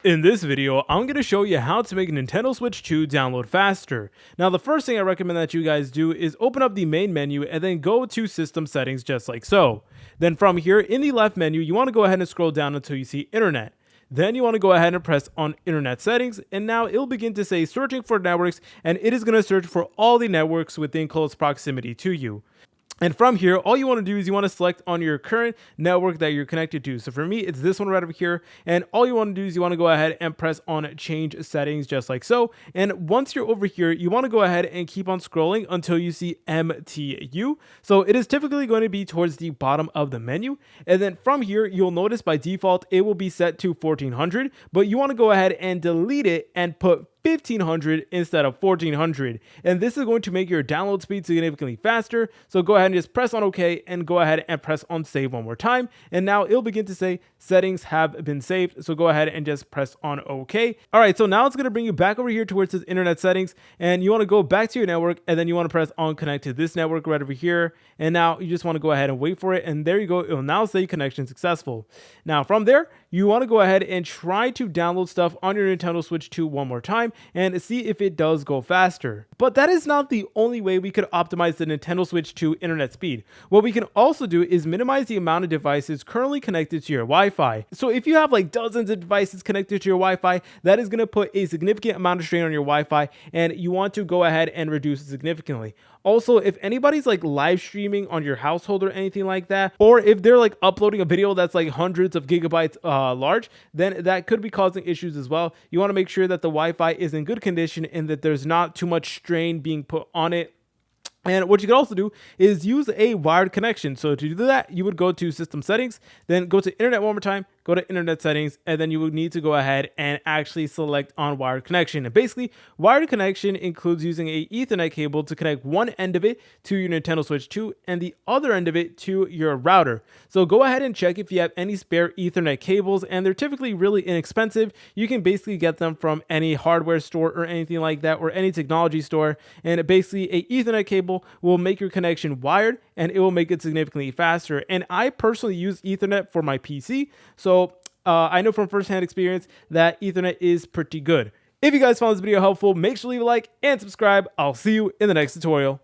In this video, I'm going to show you how to make a Nintendo Switch 2 download faster. Now, the first thing I recommend that you guys do is open up the main menu and then go to system settings just like so. Then from here, in the left menu, you want to go ahead and scroll down until you see internet. Then you want to go ahead and press on internet settings, and now it'll begin to say searching for networks, and it is going to search for all the networks within close proximity to you. And from here, all you want to do is you want to select on your current network that you're connected to. So for me, it's this one right over here. And all you want to do is you want to go ahead and press on change settings just like so. And once you're over here, you want to go ahead and keep on scrolling until you see MTU. So it is typically going to be towards the bottom of the menu. And then from here, you'll notice by default, it will be set to 1400, but you want to go ahead and delete it and put 1500 instead of 1400, and this is going to make your download speed significantly faster. So go ahead and just press on OK and go ahead and press on save one more time, and now it'll begin to say settings have been saved. So go ahead and just press on OK. All right, so now it's going to bring you back over here towards this internet settings, and you want to go back to your network, and then you want to press on connect to this network right over here, and now you just want to go ahead and wait for it, and there you go. It will now say connection successful. Now from there, you want to go ahead and try to download stuff on your Nintendo Switch 2 one more time and see if it does go faster. But that is not the only way we could optimize the Nintendo Switch 2 internet speed. What we can also do is minimize the amount of devices currently connected to your Wi-Fi. So if you have like dozens of devices connected to your Wi-Fi, that is going to put a significant amount of strain on your Wi-Fi, and you want to go ahead and reduce it significantly. Also, if anybody's like live streaming on your household or anything like that, or if they're like uploading a video that's like hundreds of gigabytes large, then that could be causing issues as well. You want to make sure that the Wi-Fi is in good condition and that there's not too much strain being put on it. And what you can also do is use a wired connection. So to do that, you would go to system settings, then go to internet one more time, go to internet settings, and then you would need to go ahead and actually select on wired connection. And basically, wired connection includes using a Ethernet cable to connect one end of it to your Nintendo Switch 2 and the other end of it to your router. So go ahead and check if you have any spare Ethernet cables, and they're typically really inexpensive. You can basically get them from any hardware store or anything like that, or any technology store. And basically, a Ethernet cable will make your connection wired, and it will make it significantly faster. And I personally use Ethernet for my PC, so I know from firsthand experience that Ethernet is pretty good. If you guys found this video helpful, make sure to leave a like and subscribe. I'll see you in the next tutorial.